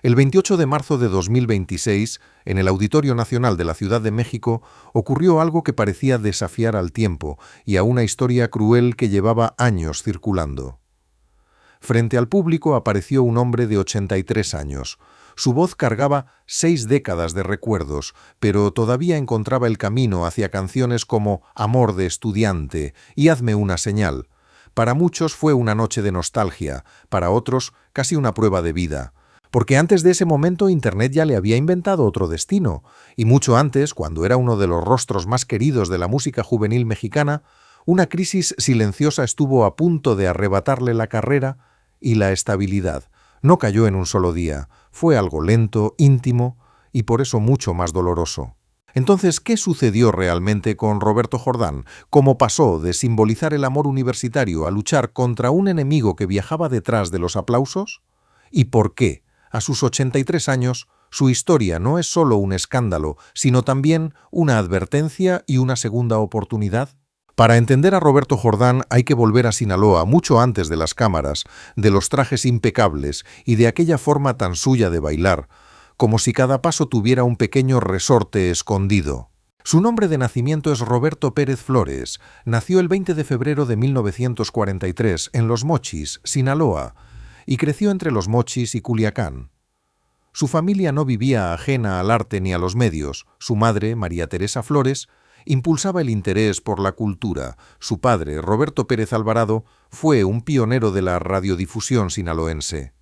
El 28 de marzo de 2026, en el Auditorio Nacional de la Ciudad de México, ocurrió algo que parecía desafiar al tiempo y a una historia cruel que llevaba años circulando. Frente al público apareció un hombre de 83 años. Su voz cargaba 6 décadas de recuerdos, pero todavía encontraba el camino hacia canciones como Amor de estudiante y Hazme una señal. Para muchos fue una noche de nostalgia, para otros casi una prueba de vida. Porque antes de ese momento Internet ya le había inventado otro destino, y mucho antes, cuando era uno de los rostros más queridos de la música juvenil mexicana, una crisis silenciosa estuvo a punto de arrebatarle la carrera y la estabilidad. No cayó en un solo día, fue algo lento, íntimo y por eso mucho más doloroso. Entonces, ¿qué sucedió realmente con Roberto Jordán? ¿Cómo pasó de simbolizar el amor universitario a luchar contra un enemigo que viajaba detrás de los aplausos? ¿Y por qué? A sus 83 años, su historia no es solo un escándalo, sino también una advertencia y una segunda oportunidad. Para entender a Roberto Jordán hay que volver a Sinaloa mucho antes de las cámaras, de los trajes impecables y de aquella forma tan suya de bailar, como si cada paso tuviera un pequeño resorte escondido. Su nombre de nacimiento es Roberto Pérez Flores. Nació el 20 de febrero de 1943 en Los Mochis, Sinaloa, y creció entre Los Mochis y Culiacán. Su familia no vivía ajena al arte ni a los medios. Su madre, María Teresa Flores, impulsaba el interés por la cultura. Su padre, Roberto Pérez Alvarado, fue un pionero de la radiodifusión sinaloense.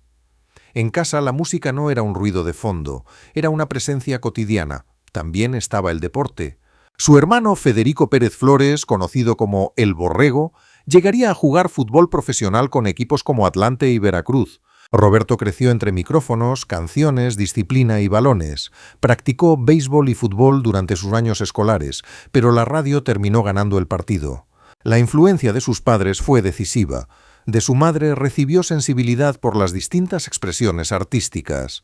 En casa la música no era un ruido de fondo, era una presencia cotidiana. También estaba el deporte. Su hermano Federico Pérez Flores, conocido como El Borrego, llegaría a jugar fútbol profesional con equipos como Atlante y Veracruz. Roberto creció entre micrófonos, canciones, disciplina y balones. Practicó béisbol y fútbol durante sus años escolares, pero la radio terminó ganando el partido. La influencia de sus padres fue decisiva. De su madre recibió sensibilidad por las distintas expresiones artísticas.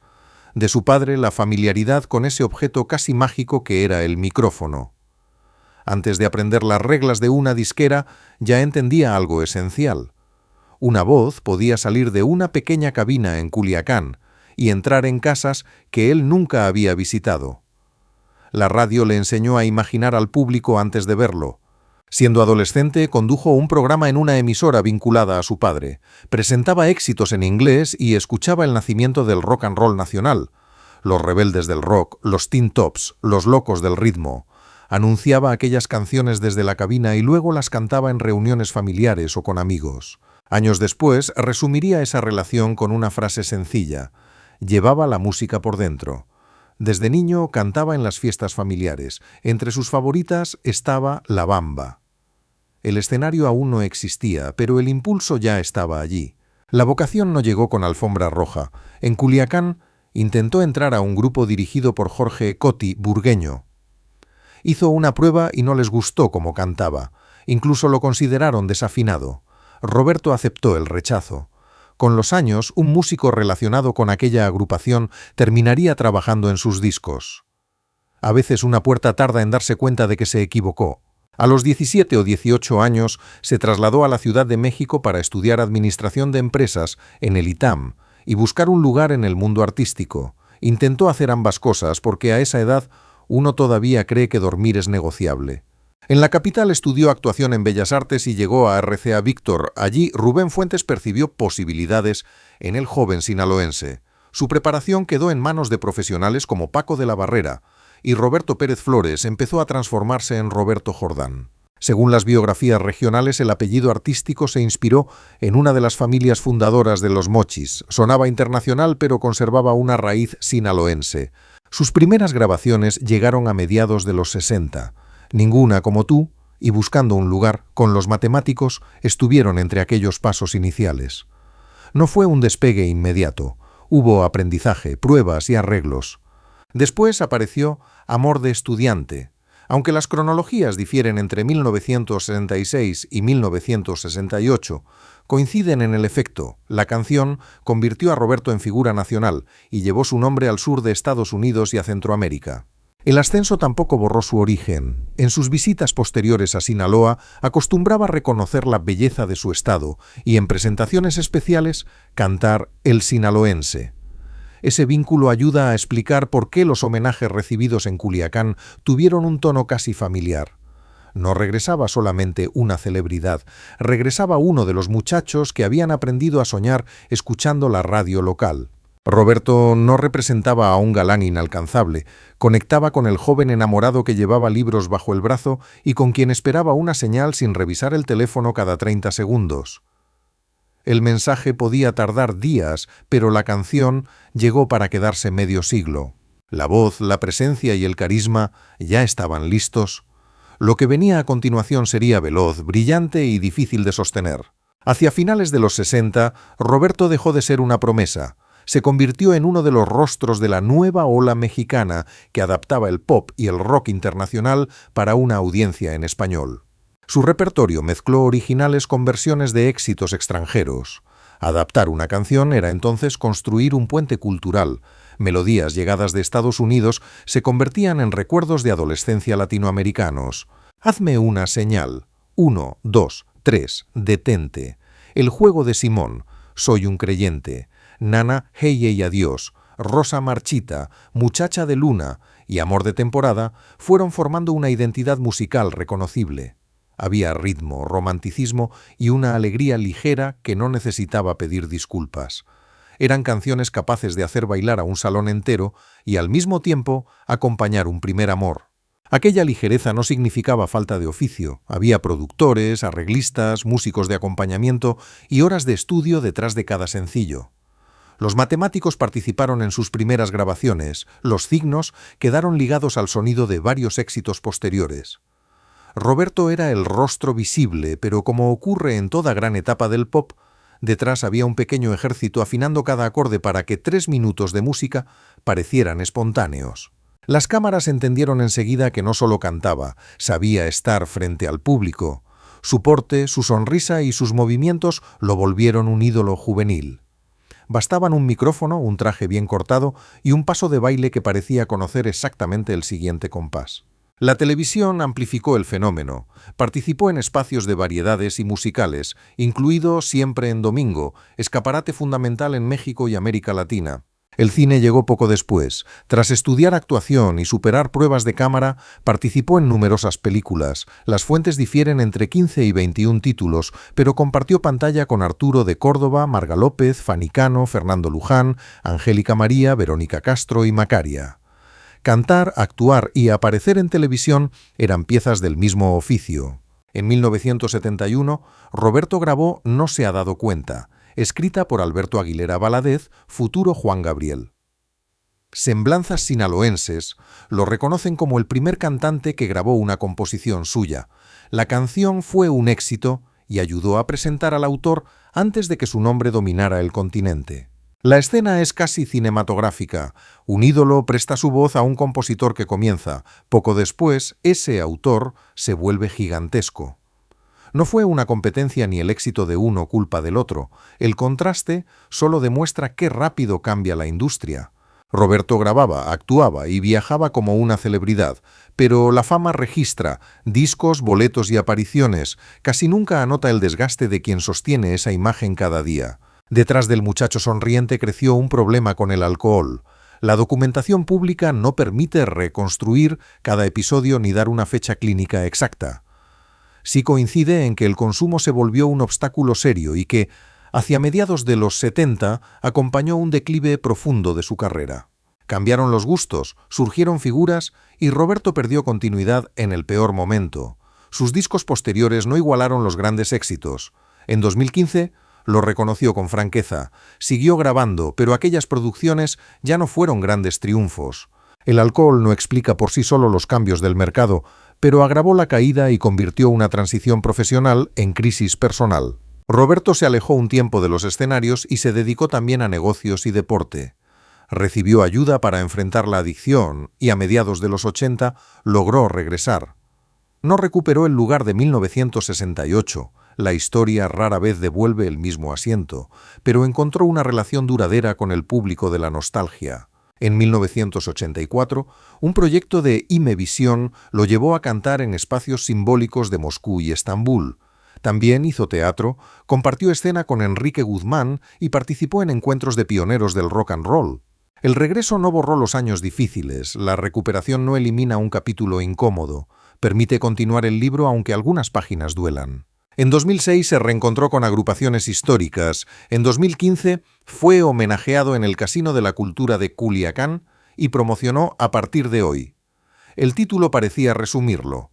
De su padre la familiaridad con ese objeto casi mágico que era el micrófono. Antes de aprender las reglas de una disquera, ya entendía algo esencial. Una voz podía salir de una pequeña cabina en Culiacán y entrar en casas que él nunca había visitado. La radio le enseñó a imaginar al público antes de verlo. Siendo adolescente, condujo un programa en una emisora vinculada a su padre. Presentaba éxitos en inglés y escuchaba el nacimiento del rock and roll nacional. Los rebeldes del rock, los Teen Tops, los locos del ritmo. Anunciaba aquellas canciones desde la cabina y luego las cantaba en reuniones familiares o con amigos. Años después, resumiría esa relación con una frase sencilla: llevaba la música por dentro. Desde niño cantaba en las fiestas familiares. Entre sus favoritas estaba La Bamba. El escenario aún no existía, pero el impulso ya estaba allí. La vocación no llegó con alfombra roja. En Culiacán intentó entrar a un grupo dirigido por Jorge Coti Burgueño. Hizo una prueba y no les gustó cómo cantaba. Incluso lo consideraron desafinado. Roberto aceptó el rechazo. Con los años, un músico relacionado con aquella agrupación terminaría trabajando en sus discos. A veces una puerta tarda en darse cuenta de que se equivocó. A los 17 o 18 años se trasladó a la Ciudad de México para estudiar Administración de Empresas en el ITAM y buscar un lugar en el mundo artístico. Intentó hacer ambas cosas porque a esa edad uno todavía cree que dormir es negociable. En la capital estudió actuación en Bellas Artes y llegó a RCA Víctor. Allí Rubén Fuentes percibió posibilidades en el joven sinaloense. Su preparación quedó en manos de profesionales como Paco de la Barrera, y Roberto Pérez Flores empezó a transformarse en Roberto Jordán. Según las biografías regionales, el apellido artístico se inspiró en una de las familias fundadoras de Los Mochis. Sonaba internacional, pero conservaba una raíz sinaloense. Sus primeras grabaciones llegaron a mediados de los 60. Ninguna como tú y Buscando un lugar, con Los Matemáticos, estuvieron entre aquellos pasos iniciales. No fue un despegue inmediato. Hubo aprendizaje, pruebas y arreglos. Después apareció Amor de estudiante. Aunque las cronologías difieren entre 1966 y 1968, coinciden en el efecto. La canción convirtió a Roberto en figura nacional y llevó su nombre al sur de Estados Unidos y a Centroamérica. El ascenso tampoco borró su origen. En sus visitas posteriores a Sinaloa acostumbraba reconocer la belleza de su estado y en presentaciones especiales cantar El Sinaloense. Ese vínculo ayuda a explicar por qué los homenajes recibidos en Culiacán tuvieron un tono casi familiar. No regresaba solamente una celebridad, regresaba uno de los muchachos que habían aprendido a soñar escuchando la radio local. Roberto no representaba a un galán inalcanzable, conectaba con el joven enamorado que llevaba libros bajo el brazo y con quien esperaba una señal sin revisar el teléfono cada 30 segundos. El mensaje podía tardar días, pero la canción llegó para quedarse medio siglo. La voz, la presencia y el carisma ya estaban listos. Lo que venía a continuación sería veloz, brillante y difícil de sostener. Hacia finales de los 60, Roberto dejó de ser una promesa. Se convirtió en uno de los rostros de la nueva ola mexicana que adaptaba el pop y el rock internacional para una audiencia en español. Su repertorio mezcló originales con versiones de éxitos extranjeros. Adaptar una canción era entonces construir un puente cultural. Melodías llegadas de Estados Unidos se convertían en recuerdos de adolescencia latinoamericanos. Hazme una señal. 1, 2, 3, detente. El juego de Simón. Soy un creyente. Nana, hey, hey, adiós. Rosa Marchita, Muchacha de Luna y Amor de temporada fueron formando una identidad musical reconocible. Había ritmo, romanticismo y una alegría ligera que no necesitaba pedir disculpas. Eran canciones capaces de hacer bailar a un salón entero y al mismo tiempo acompañar un primer amor. Aquella ligereza no significaba falta de oficio. Había productores, arreglistas, músicos de acompañamiento y horas de estudio detrás de cada sencillo. Los matemáticos participaron en sus primeras grabaciones. Los signos quedaron ligados al sonido de varios éxitos posteriores. Roberto era el rostro visible, pero como ocurre en toda gran etapa del pop, detrás había un pequeño ejército afinando cada acorde para que 3 minutos de música parecieran espontáneos. Las cámaras entendieron enseguida que no solo cantaba, sabía estar frente al público. Su porte, su sonrisa y sus movimientos lo volvieron un ídolo juvenil. Bastaban un micrófono, un traje bien cortado y un paso de baile que parecía conocer exactamente el siguiente compás. La televisión amplificó el fenómeno. Participó en espacios de variedades y musicales, incluido Siempre en Domingo, escaparate fundamental en México y América Latina. El cine llegó poco después. Tras estudiar actuación y superar pruebas de cámara, participó en numerosas películas. Las fuentes difieren entre 15 y 21 títulos, pero compartió pantalla con Arturo de Córdoba, Marga López, Fanny Cano, Fernando Luján, Angélica María, Verónica Castro y Macaria. Cantar, actuar y aparecer en televisión eran piezas del mismo oficio. En 1971, Roberto grabó No se ha dado cuenta, escrita por Alberto Aguilera Valadez, futuro Juan Gabriel. Semblanzas sinaloenses lo reconocen como el primer cantante que grabó una composición suya. La canción fue un éxito y ayudó a presentar al autor antes de que su nombre dominara el continente. La escena es casi cinematográfica. Un ídolo presta su voz a un compositor que comienza. Poco después, ese autor se vuelve gigantesco. No fue una competencia ni el éxito de uno culpa del otro. El contraste solo demuestra qué rápido cambia la industria. Roberto grababa, actuaba y viajaba como una celebridad, pero la fama registra discos, boletos y apariciones. Casi nunca anota el desgaste de quien sostiene esa imagen cada día. Detrás del muchacho sonriente creció un problema con el alcohol. La documentación pública no permite reconstruir cada episodio ni dar una fecha clínica exacta. Sí coincide en que el consumo se volvió un obstáculo serio y que, hacia mediados de los 70, acompañó un declive profundo de su carrera. Cambiaron los gustos, surgieron figuras y Roberto perdió continuidad en el peor momento. Sus discos posteriores no igualaron los grandes éxitos. En 2015, lo reconoció con franqueza. Siguió grabando, pero aquellas producciones ya no fueron grandes triunfos. El alcohol no explica por sí solo los cambios del mercado, pero agravó la caída y convirtió una transición profesional en crisis personal. Roberto se alejó un tiempo de los escenarios y se dedicó también a negocios y deporte. Recibió ayuda para enfrentar la adicción y a mediados de los 80 logró regresar. No recuperó el lugar de 1968. La historia rara vez devuelve el mismo asiento, pero encontró una relación duradera con el público de la nostalgia. En 1984, un proyecto de Imevisión lo llevó a cantar en espacios simbólicos de Moscú y Estambul. También hizo teatro, compartió escena con Enrique Guzmán y participó en encuentros de pioneros del rock and roll. El regreso no borró los años difíciles, la recuperación no elimina un capítulo incómodo, permite continuar el libro aunque algunas páginas duelan. En 2006 se reencontró con agrupaciones históricas, en 2015 fue homenajeado en el Casino de la Cultura de Culiacán y promocionó A partir de hoy. El título parecía resumirlo.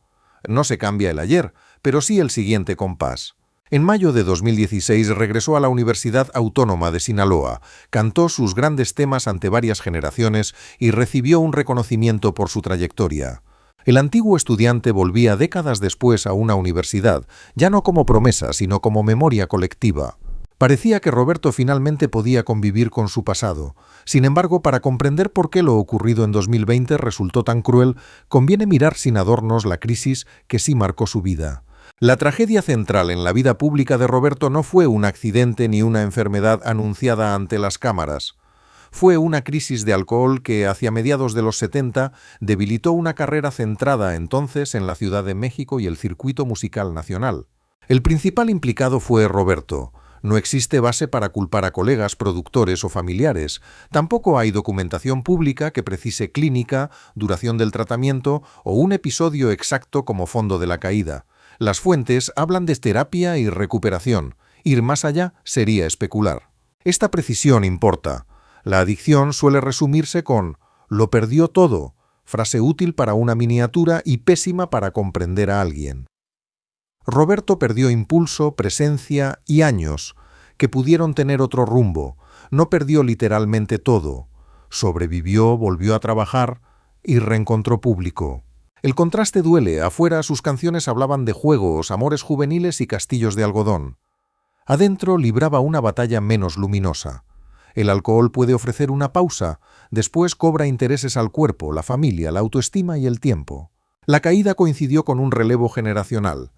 No se cambia el ayer, pero sí el siguiente compás. En mayo de 2016 regresó a la Universidad Autónoma de Sinaloa, cantó sus grandes temas ante varias generaciones y recibió un reconocimiento por su trayectoria. El antiguo estudiante volvía décadas después a una universidad, ya no como promesa, sino como memoria colectiva. Parecía que Roberto finalmente podía convivir con su pasado. Sin embargo, para comprender por qué lo ocurrido en 2020 resultó tan cruel, conviene mirar sin adornos la crisis que sí marcó su vida. La tragedia central en la vida pública de Roberto no fue un accidente ni una enfermedad anunciada ante las cámaras. Fue una crisis de alcohol que, hacia mediados de los 70, debilitó una carrera centrada entonces en la Ciudad de México y el circuito musical nacional. El principal implicado fue Roberto. No existe base para culpar a colegas, productores o familiares. Tampoco hay documentación pública que precise clínica, duración del tratamiento o un episodio exacto como fondo de la caída. Las fuentes hablan de terapia y recuperación. Ir más allá sería especular. Esta precisión importa. La adicción suele resumirse con «lo perdió todo», frase útil para una miniatura y pésima para comprender a alguien. Roberto perdió impulso, presencia y años, que pudieron tener otro rumbo. No perdió literalmente todo. Sobrevivió, volvió a trabajar y reencontró público. El contraste duele. Afuera sus canciones hablaban de juegos, amores juveniles y castillos de algodón. Adentro libraba una batalla menos luminosa. El alcohol puede ofrecer una pausa, después cobra intereses al cuerpo, la familia, la autoestima y el tiempo. La caída coincidió con un relevo generacional.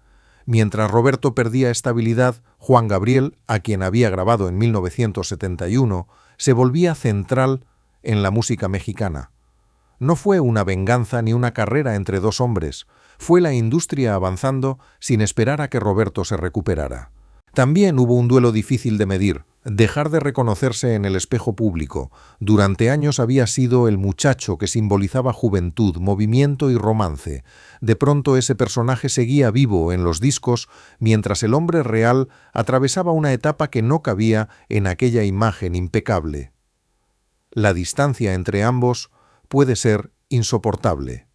Mientras Roberto perdía estabilidad, Juan Gabriel, a quien había grabado en 1971, se volvía central en la música mexicana. No fue una venganza ni una carrera entre dos hombres, fue la industria avanzando sin esperar a que Roberto se recuperara. También hubo un duelo difícil de medir, dejar de reconocerse en el espejo público. Durante años había sido el muchacho que simbolizaba juventud, movimiento y romance. De pronto ese personaje seguía vivo en los discos, mientras el hombre real atravesaba una etapa que no cabía en aquella imagen impecable. La distancia entre ambos puede ser insoportable.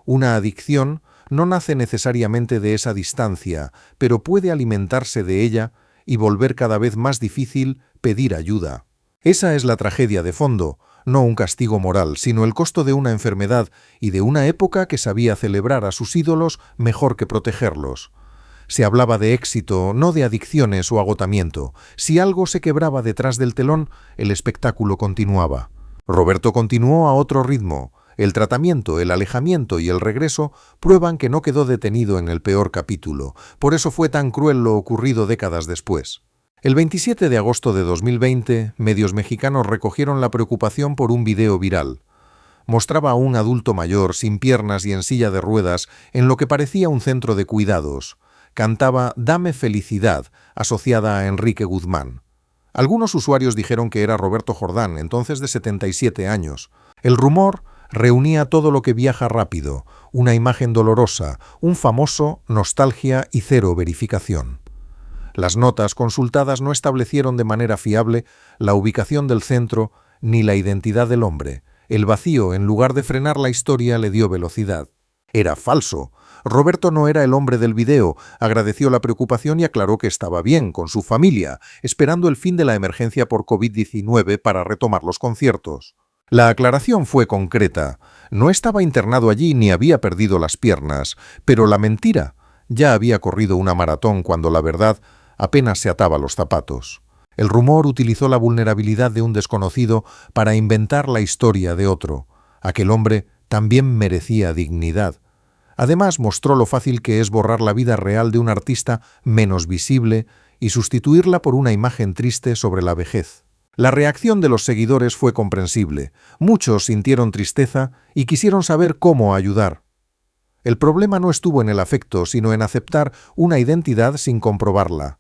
Una adicción no nace necesariamente de esa distancia, pero puede alimentarse de ella y volver cada vez más difícil pedir ayuda. Esa es la tragedia de fondo, no un castigo moral, sino el costo de una enfermedad y de una época que sabía celebrar a sus ídolos mejor que protegerlos. Se hablaba de éxito, no de adicciones o agotamiento. Si algo se quebraba detrás del telón, el espectáculo continuaba. Roberto continuó a otro ritmo. El tratamiento, el alejamiento y el regreso prueban que no quedó detenido en el peor capítulo. Por eso fue tan cruel lo ocurrido décadas después. El 27 de agosto de 2020, medios mexicanos recogieron la preocupación por un video viral. Mostraba a un adulto mayor, sin piernas y en silla de ruedas, en lo que parecía un centro de cuidados. Cantaba «Dame felicidad», asociada a Enrique Guzmán. Algunos usuarios dijeron que era Roberto Jordán, entonces de 77 años. El rumor reunía todo lo que viaja rápido, una imagen dolorosa, un famoso, nostalgia y cero verificación. Las notas consultadas no establecieron de manera fiable la ubicación del centro ni la identidad del hombre. El vacío, en lugar de frenar la historia, le dio velocidad. Era falso. Roberto no era el hombre del video, agradeció la preocupación y aclaró que estaba bien, con su familia, esperando el fin de la emergencia por COVID-19 para retomar los conciertos. La aclaración fue concreta. No estaba internado allí ni había perdido las piernas, pero la mentira ya había corrido una maratón cuando la verdad apenas se ataba los zapatos. El rumor utilizó la vulnerabilidad de un desconocido para inventar la historia de otro. Aquel hombre también merecía dignidad. Además, mostró lo fácil que es borrar la vida real de un artista menos visible y sustituirla por una imagen triste sobre la vejez. La reacción de los seguidores fue comprensible. Muchos sintieron tristeza y quisieron saber cómo ayudar. El problema no estuvo en el afecto, sino en aceptar una identidad sin comprobarla.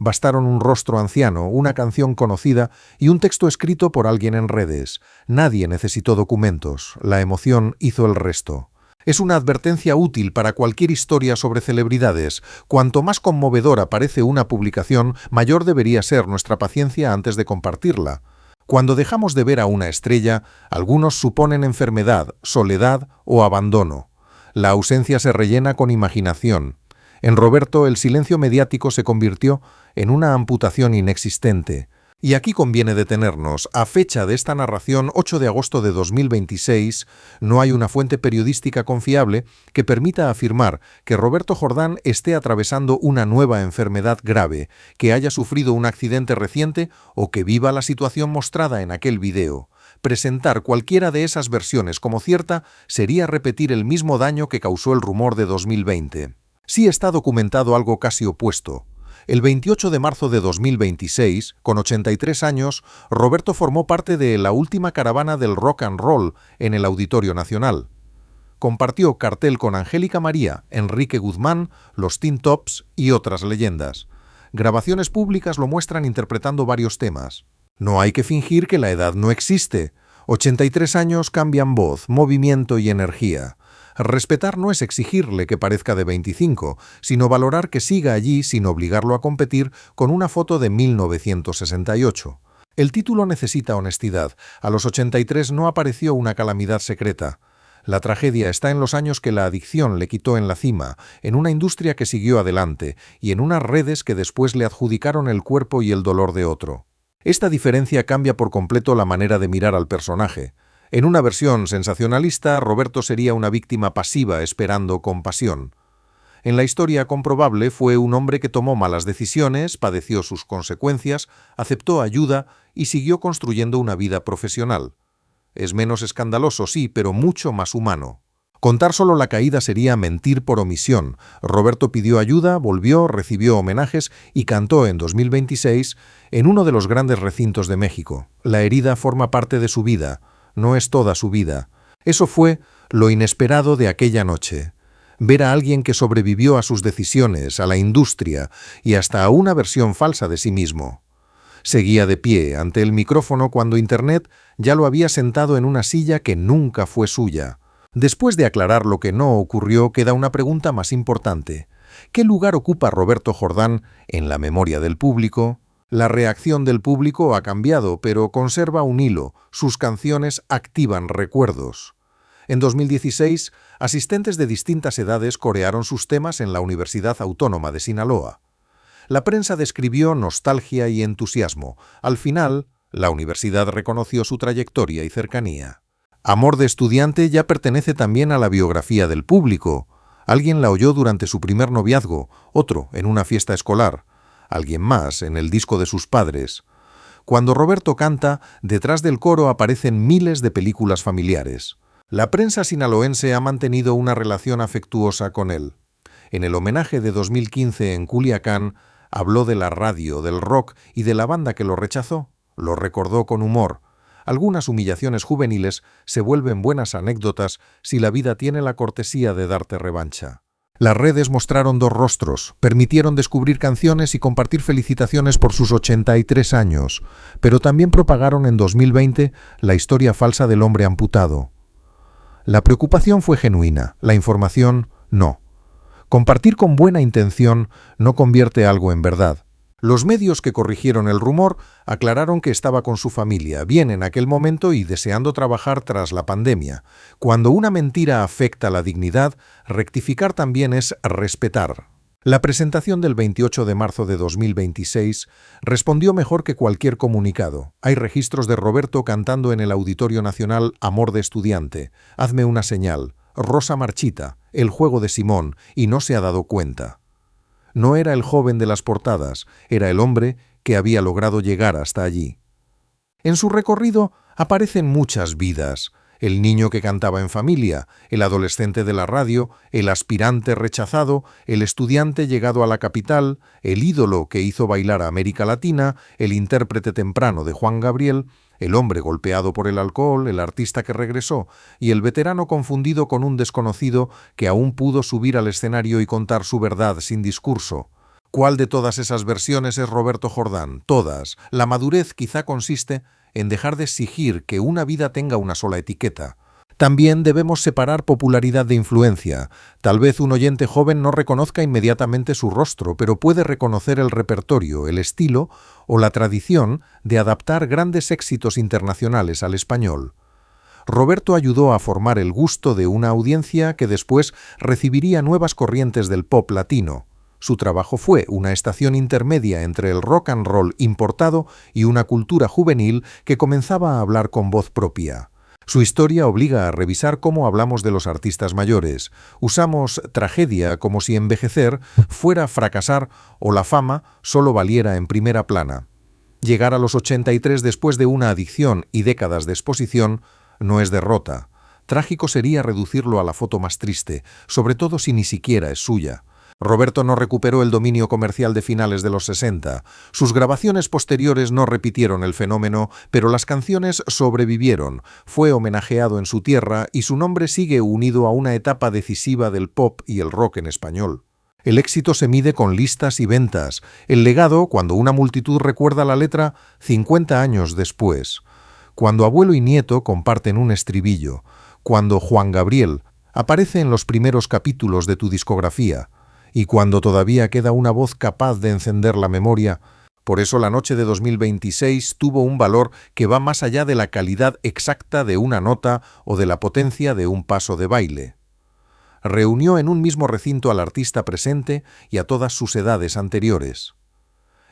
Bastaron un rostro anciano, una canción conocida y un texto escrito por alguien en redes. Nadie necesitó documentos. La emoción hizo el resto. Es una advertencia útil para cualquier historia sobre celebridades. Cuanto más conmovedora parece una publicación, mayor debería ser nuestra paciencia antes de compartirla. Cuando dejamos de ver a una estrella, algunos suponen enfermedad, soledad o abandono. La ausencia se rellena con imaginación. En Roberto, el silencio mediático se convirtió en una amputación inexistente. Y aquí conviene detenernos. A fecha de esta narración, 8 de agosto de 2026, no hay una fuente periodística confiable que permita afirmar que Roberto Jordán esté atravesando una nueva enfermedad grave, que haya sufrido un accidente reciente o que viva la situación mostrada en aquel video. Presentar cualquiera de esas versiones como cierta sería repetir el mismo daño que causó el rumor de 2020. Sí está documentado algo casi opuesto. El 28 de marzo de 2026, con 83 años, Roberto formó parte de la última caravana del rock and roll en el Auditorio Nacional. Compartió cartel con Angélica María, Enrique Guzmán, los Teen Tops y otras leyendas. Grabaciones públicas lo muestran interpretando varios temas. No hay que fingir que la edad no existe. 83 años cambian voz, movimiento y energía. Respetar no es exigirle que parezca de 25, sino valorar que siga allí sin obligarlo a competir con una foto de 1968. El título necesita honestidad. A los 83 no apareció una calamidad secreta. La tragedia está en los años que la adicción le quitó en la cima, en una industria que siguió adelante y en unas redes que después le adjudicaron el cuerpo y el dolor de otro. Esta diferencia cambia por completo la manera de mirar al personaje. En una versión sensacionalista, Roberto sería una víctima pasiva esperando compasión. En la historia comprobable fue un hombre que tomó malas decisiones, padeció sus consecuencias, aceptó ayuda y siguió construyendo una vida profesional. Es menos escandaloso, sí, pero mucho más humano. Contar solo la caída sería mentir por omisión. Roberto pidió ayuda, volvió, recibió homenajes y cantó en 2026 en uno de los grandes recintos de México. La herida forma parte de su vida. No es toda su vida. Eso fue lo inesperado de aquella noche. Ver a alguien que sobrevivió a sus decisiones, a la industria y hasta a una versión falsa de sí mismo. Seguía de pie ante el micrófono cuando Internet ya lo había sentado en una silla que nunca fue suya. Después de aclarar lo que no ocurrió, queda una pregunta más importante. ¿Qué lugar ocupa Roberto Jordán en la memoria del público? La reacción del público ha cambiado, pero conserva un hilo. Sus canciones activan recuerdos. En 2016, asistentes de distintas edades corearon sus temas en la Universidad Autónoma de Sinaloa. La prensa describió nostalgia y entusiasmo. Al final, la universidad reconoció su trayectoria y cercanía. Amor de estudiante ya pertenece también a la biografía del público. Alguien la oyó durante su primer noviazgo, otro en una fiesta escolar. Alguien más en el disco de sus padres. Cuando Roberto canta, detrás del coro aparecen miles de películas familiares. La prensa sinaloense ha mantenido una relación afectuosa con él. En el homenaje de 2015 en Culiacán, habló de la radio, del rock y de la banda que lo rechazó. Lo recordó con humor. Algunas humillaciones juveniles se vuelven buenas anécdotas si la vida tiene la cortesía de darte revancha. Las redes mostraron dos rostros, permitieron descubrir canciones y compartir felicitaciones por sus 83 años, pero también propagaron en 2020 la historia falsa del hombre amputado. La preocupación fue genuina, la información no. Compartir con buena intención no convierte algo en verdad. Los medios que corrigieron el rumor aclararon que estaba con su familia, bien en aquel momento y deseando trabajar tras la pandemia. Cuando una mentira afecta la dignidad, rectificar también es respetar. La presentación del 28 de marzo de 2026 respondió mejor que cualquier comunicado. Hay registros de Roberto cantando en el Auditorio Nacional Amor de estudiante, Hazme una señal, Rosa marchita, El juego de Simón y No se ha dado cuenta. No era el joven de las portadas, era el hombre que había logrado llegar hasta allí. En su recorrido aparecen muchas vidas. El niño que cantaba en familia, el adolescente de la radio, el aspirante rechazado, el estudiante llegado a la capital, el ídolo que hizo bailar a América Latina, el intérprete temprano de Juan Gabriel, el hombre golpeado por el alcohol, el artista que regresó y el veterano confundido con un desconocido que aún pudo subir al escenario y contar su verdad sin discurso. ¿Cuál de todas esas versiones es Roberto Jordán? Todas. La madurez quizá consiste en dejar de exigir que una vida tenga una sola etiqueta. También debemos separar popularidad de influencia. Tal vez un oyente joven no reconozca inmediatamente su rostro, pero puede reconocer el repertorio, el estilo o la tradición de adaptar grandes éxitos internacionales al español. Roberto ayudó a formar el gusto de una audiencia que después recibiría nuevas corrientes del pop latino. Su trabajo fue una estación intermedia entre el rock and roll importado y una cultura juvenil que comenzaba a hablar con voz propia. Su historia obliga a revisar cómo hablamos de los artistas mayores. Usamos tragedia como si envejecer fuera fracasar o la fama solo valiera en primera plana. Llegar a los 83 después de una adicción y décadas de exposición no es derrota. Trágico sería reducirlo a la foto más triste, sobre todo si ni siquiera es suya. Roberto no recuperó el dominio comercial de finales de los 60. Sus grabaciones posteriores no repitieron el fenómeno, pero las canciones sobrevivieron. Fue homenajeado en su tierra y su nombre sigue unido a una etapa decisiva del pop y el rock en español. El éxito se mide con listas y ventas. El legado, cuando una multitud recuerda la letra 50 años después. Cuando abuelo y nieto comparten un estribillo. Cuando Juan Gabriel aparece en los primeros capítulos de tu discografía. Y cuando todavía queda una voz capaz de encender la memoria. Por eso la noche de 2026 tuvo un valor que va más allá de la calidad exacta de una nota o de la potencia de un paso de baile. Reunió en un mismo recinto al artista presente y a todas sus edades anteriores.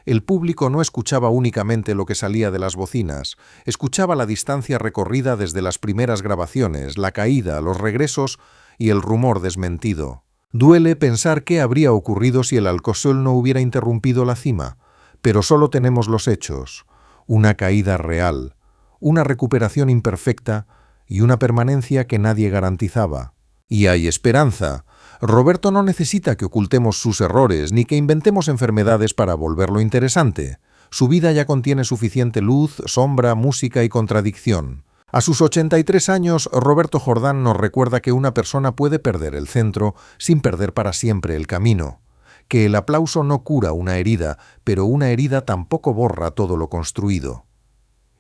El público no escuchaba únicamente lo que salía de las bocinas, escuchaba la distancia recorrida desde las primeras grabaciones, la caída, los regresos y el rumor desmentido. Duele pensar qué habría ocurrido si el Alcosol no hubiera interrumpido la cima, pero solo tenemos los hechos, una caída real, una recuperación imperfecta y una permanencia que nadie garantizaba. Y hay esperanza. Roberto no necesita que ocultemos sus errores ni que inventemos enfermedades para volverlo interesante. Su vida ya contiene suficiente luz, sombra, música y contradicción. A sus 83 años, Roberto Jordán nos recuerda que una persona puede perder el centro sin perder para siempre el camino, que el aplauso no cura una herida, pero una herida tampoco borra todo lo construido,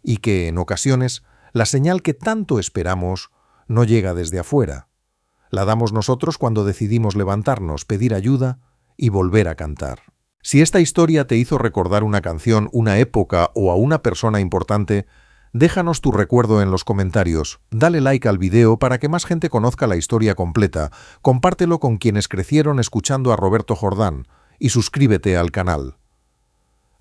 y que, en ocasiones, la señal que tanto esperamos no llega desde afuera. La damos nosotros cuando decidimos levantarnos, pedir ayuda y volver a cantar. Si esta historia te hizo recordar una canción, una época o a una persona importante, déjanos tu recuerdo en los comentarios, dale like al video para que más gente conozca la historia completa, compártelo con quienes crecieron escuchando a Roberto Jordán y suscríbete al canal.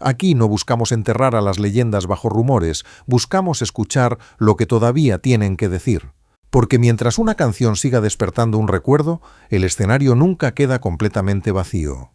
Aquí no buscamos enterrar a las leyendas bajo rumores, buscamos escuchar lo que todavía tienen que decir. Porque mientras una canción siga despertando un recuerdo, el escenario nunca queda completamente vacío.